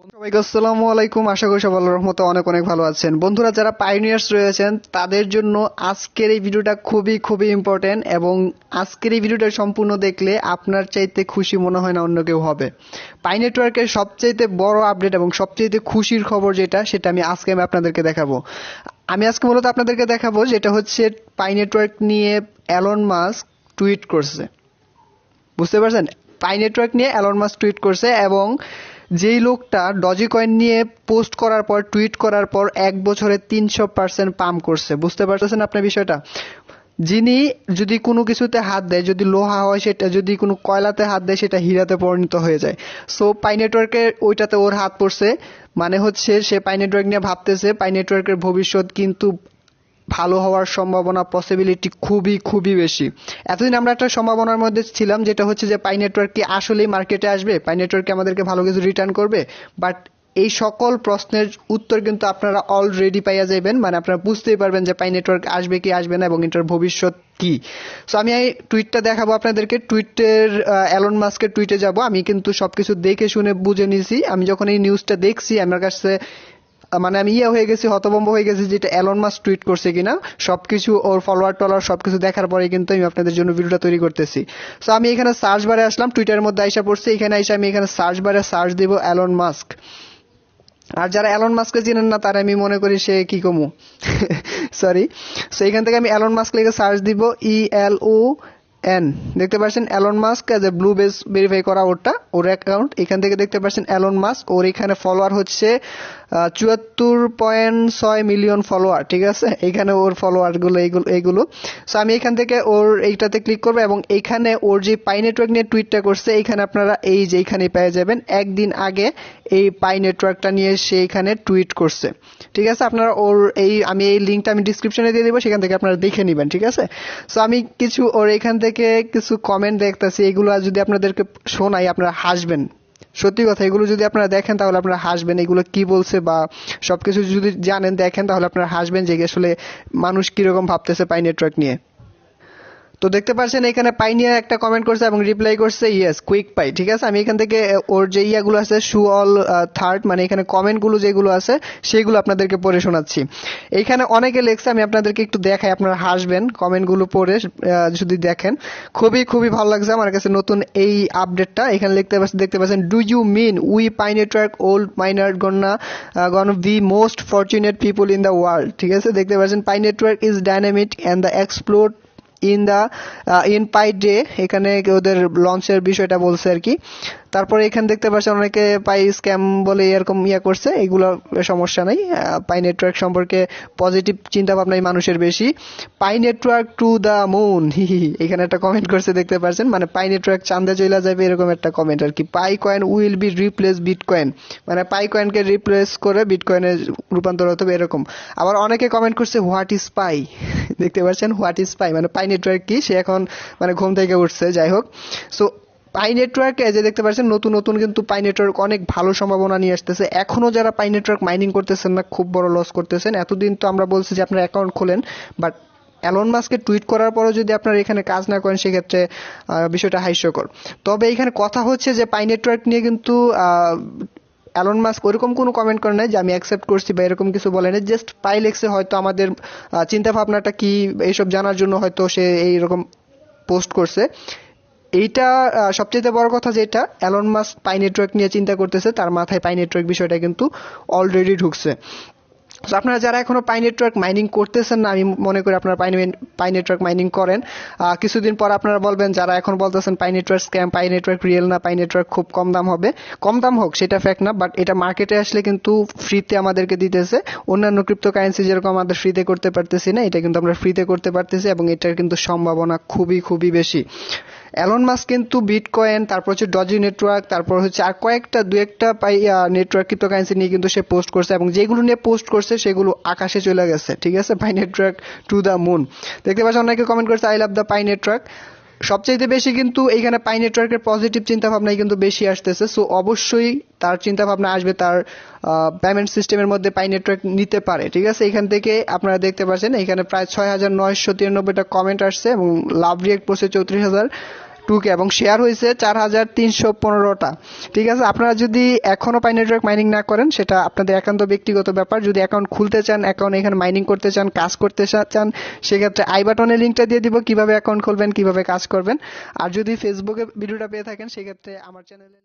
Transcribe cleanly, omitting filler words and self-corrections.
সবাইকে আসসালামু আলাইকুম। আশা করি সবাই আল্লাহর রহমতে অনেক অনেক ভালো আছেন। বন্ধুরা, যারা পাইনিয়ার্স রয়েছেন তাদের জন্য আজকের এই ভিডিওটা খুবই খুবই ইম্পর্টেন্ট, এবং আজকের এই ভিডিওটা সম্পূর্ণ দেখলে আপনার চাইতে খুশি মনে হয় না অন্য কেউ হবে। পাই নেটওয়ার্কের সবচাইতে বড় আপডেট এবং সবচাইতে খুশির খবর সেটা আমি আজকে আপনাদেরকে দেখাবো। আমি আজকে মূলত আপনাদেরকে দেখাবো যেটা হচ্ছে পাই নেটওয়ার্ক নিয়ে অ্যালন মাস্ক টুইট করছে। বুঝতে পারছেন? পাই নেটওয়ার্ক নিয়ে অ্যালন মাস্ক টুইট করছে, এবং যেই লোকটা ডজি কয়েন নিয়ে পোস্ট করার পর টুইট করার পর 1 বছরে 300% পাম্প করছে। বুঝতে পারতেছেন আপনার বিষয়টা? যিনি যদি কোনো কিছুতে হাত দেয়, যদি লোহা হয় সেটা, যদি কোনো কয়লাতে হাত দেয় সেটা হীরাতে পরিণত হয়ে যায়। সো পাই নেটওয়ার্কের ওইটাতে ওর হাত পড়ছে, মানে হচ্ছে সে পাই নেটওয়ার্ক নিয়ে ভাবতেছে পাই নেটওয়ার্কের ভবিষ্যৎ কিন্তু ভালো হওয়ার সম্ভাবনা, পসিবিলিটি খুবই খুবই বেশি। এতদিন আমরা একটা সম্ভাবনার মধ্যে ছিলাম, যেটা হচ্ছে যে পাই নেটওয়ার্ক কি আসলেই মার্কেটে আসবে, পাই নেটওয়ার্ক কি আমাদেরকে ভালো কিছু রিটার্ন করবে। বাট এই সকল প্রশ্নের উত্তর কিন্তু আপনারা অলরেডি পাইয়া যাবেন, মানে আপনারা বুঝতেই পারবেন যে পাই নেটওয়ার্ক আসবে কি আসবে না এবং এটার ভবিষ্যৎ কি। সো আমি এই টুইটটা দেখাবো আপনাদেরকে। টুইটের অ্যালন মাস্কের টুইটে যাব। আমি কিন্তু সবকিছু দেখে শুনে বুঝে নিয়েছি। আমি যখন এই নিউজটা দেখছি আমার কাছে মানে আমি হয়ে গেছি, হতভম্ব হয়ে গেছি যেটা অ্যালন মাস্ক টুইট করছে কিনা। সবকিছু ওর ফলোয়ার টলার সবকিছু দেখার পরে কিন্তু আমি আপনাদের জন্য ভিডিওটা তৈরি করতেছি। সো আমি এখানে সার্চ বারে আসলাম, টুইটারের মধ্যে আইসা পড়ছে। এখানে আইসা আমি এখানে সার্চ বারে সার্চ দিব অ্যালন মাস্ক। আর যারা অ্যালন মাস্ককে চিনেন না তারা আমি মনে করি সে কি কমু সরি। সো এখান থেকে আমি অ্যালন মাস্ক লিখে সার্চ দিব, ELON। দেখতে পাচ্ছেন alone mask as a blue base verify করা ওর অ্যাকাউন্ট। এখান থেকে দেখতে পাচ্ছেন অ্যালন মাস্ক, ওর এখানে ফলোয়ার হচ্ছে 74.6 মিলিয়ন ফলোয়ার। ঠিক আছে, এখানে ওর ফলোয়ার গুলো এইগুলো। সো আমি এখান থেকে ওর এইটাতে ক্লিক করবো, এবং এইখানে ওর যে পাই নেটওয়ার্ক নিয়ে টুইটটা করছে এইখানে আপনারা এই যে এইখানে পেয়ে যাবেন। একদিন আগে এই পাই নেটওয়ার্কটা নিয়ে সে এখানে টুইট করছে। ঠিক আছে, আপনারা ওর আমি এই লিঙ্কটা আমি ডিসক্রিপশনে দিয়ে দেবো, সেখান থেকে আপনারা দেখে নেবেন। ঠিক আছে, সো আমি কিছু ওর এখান থেকে কিছু কমেন্ট দেখতেছি, এগুলো যদি আপনাদেরকে শোনাই আপনারা হাসবেন। সত্যি কথা, এগুলো যদি আপনারা দেখেন তাহলে আপনারা হাসবেন। এগুলো কি বলছে বা সবকিছু যদি জানেন দেখেন তাহলে আপনারা হাসবেন যে আসলে মানুষ কিরকম ভাবতেছে পাই নেটওয়ার্ক নিয়ে। তো দেখতে পাচ্ছেন এখানে পাই নিয়ে একটা কমেন্ট করছে এবং রিপ্লাই করছে ইয়েস কুইক পাই। ঠিক আছে, আমি এখান থেকে ওর যে ইয়াগুলো আছে শু অল থার্ড, মানে এখানে কমেন্টগুলো যেগুলো আছে সেগুলো আপনাদেরকে পড়ে শোনাচ্ছি। এইখানে অনেকে লেখছে, আমি আপনাদেরকে একটু দেখাই, আপনারা হাসবেন কমেন্টগুলো পড়ে। যদি দেখেন খুবই খুবই ভালো লাগছে আমার কাছে নতুন এই আপডেটটা। এখানে দেখতে পাচ্ছেন, do you mean we pi network old miner gonna be most fortunate people in the world. ঠিক আছে, দেখতে পাচ্ছেন pi network is dynamic and the explode in pi day. এখানে ওদের লঞ্চের বিষয়টা বলছে আর কি। তারপরে এখানে দেখতে পাচ্ছেন অনেকে পাই স্ক্যাম বলে এরকম করছে, এগুলো সমস্যা নাই। পাই নেটওয়ার্ক সম্পর্কে পজিটিভ চিন্তা ভাবনাই মানুষের বেশি। পাই নেটওয়ার্ক টু দ্য মুন, এখানে একটা কমেন্ট করছে দেখতে পাচ্ছেন, মানে পাই নেটওয়ার্ক চাঁদে চলে যাবে এরকম একটা কমেন্ট আর কি। Pi coin will be replace bitcoin, মানে পাই কয়েনকে রিপ্লেস করে বিটকয়েনে রূপান্তর হতে হবে এরকম। আবার অনেকে কমেন্ট করছে হোয়াট ইজ পাই, দেখতে পাচ্ছেন হোয়াট ইজ পাই, মানে পাই নেটওয়ার্ক কি, সে এখন মানে ঘুম থেকে উঠছে। যাই হোক, সো পাই নেটওয়ার্ক যে দেখতে পাচ্ছেন নতুন নতুন কিন্তু পাই নেটওয়ার্ক অনেক ভালো সম্ভাবনা নিয়ে আসতেছে। এখনো যারা পাই নেটওয়ার্ক মাইনিং করতেছেন না খুব বড় লস করতেছেন। এতদিন তো আমরা বলছি যে আপনার অ্যাকাউন্ট খোলেন, বাট অ্যালন মাস্কে টুইট করার পরও যদি আপনারা এখানে কাজ না করেন সেক্ষেত্রে বিষয়টা হাস্যকর। তবে এখানে কথা হচ্ছে যে পাই নেটওয়ার্ক নিয়ে কিন্তু অ্যালন মাস্ক ওরকম কোনো কমেন্ট করে নাই যে আমি অ্যাকসেপ্ট করছি বা এরকম কিছু বলে নাই। জাস্ট পাই লেখছে, হয়তো আমাদের চিন্তা ভাবনাটা কি এইসব জানার জন্য হয়তো সে এইরকম পোস্ট করছে। এইটা সবচেয়ে বড় কথা, যেটা অ্যালন মাস্ক পাই নেটওয়ার্ক নিয়ে চিন্তা করতেছে, তার মাথায় পাই নেটওয়ার্ক বিষয়টা কিন্তু অলরেডি ঢুকছে। তো আপনারা যারা এখনো পাই নেটওয়ার্ক মাইনিং করতেছেন না, আমি মনে করি আপনারা পাই নেটওয়ার্ক মাইনিং করেন। কিছুদিন পর আপনারা বলবেন যারা এখন বলতেছেন পাই নেটওয়ার্ক স্ক্যাম, পাই নেটওয়ার্ক রিয়েল না, পাই নেটওয়ার্ক খুব কম দাম হবে। কম দাম হোক সেটা ফ্যাক্ট না, বাট এটা মার্কেটে আসলে কিন্তু ফ্রিতে আমাদেরকে দিতেছে। অন্যান্য ক্রিপ্টোকারেন্সি যেরকম আমাদের ফ্রিতে করতে পারতেছি না, এটা কিন্তু আমরা ফ্রিতে করতে পারতেছি, এবং এটার কিন্তু সম্ভাবনা খুবই খুবই বেশি। অ্যালন মাস্ক কিন্তু বিটকয়েন, তারপর হচ্ছে ডজি নেটওয়ার্ক, তারপর হচ্ছে আর দু একটা পাই নেটওয়ার্ক ক্রিপ্টোকারেন্সি নিয়ে কিন্তু সে পোস্ট করছে, এবং যেগুলো নিয়ে পোস্ট করছে সেগুলো আকাশে চলে গেছে। ঠিক আছে, পাই নেটওয়ার্ক টু দ্য মুন। দেখতে পাচ্ছেন অনেকে কমেন্ট করছে I love the pi network. সবচাইতে বেশি কিন্তু এইখানে পাই নেটওয়ার্কের পজিটিভ চিন্তা ভাবনাই কিন্তু বেশি আসতেছে। সো অবশ্যই তার চিন্তা ভাবনা আসবে, তার পেমেন্ট সিস্টেমের মধ্যে পাই নেটওয়ার্ক নিতে পারে। ঠিক আছে, এখান থেকে আপনারা দেখতে পাচ্ছেন এখানে প্রায় 6,993টা কমেন্ট আসছে এবং লাভ রিয়েক্ট করছে 34,000। 2K এবং শেয়ার হয়েছে 4315টা। ঠিক আছে, আপনারা যদি এখনো পাই নেটওয়ার্ক মাইনিং না করেন সেটা আপনাদের একান্ত ব্যক্তিগত ব্যাপার। যদি অ্যাকাউন্ট খুলতে চান, অ্যাকাউন্ট এখানে মাইনিং করতে চান, কাজ করতে চান, সেক্ষেত্রে আই বাটনে লিঙ্কটা দিয়ে দিব কিভাবে অ্যাকাউন্ট খুলবেন, কিভাবে কাজ করবেন। আর যদি ফেসবুকে ভিডিওটা পেয়ে থাকেন সেক্ষেত্রে আমার চ্যানেলে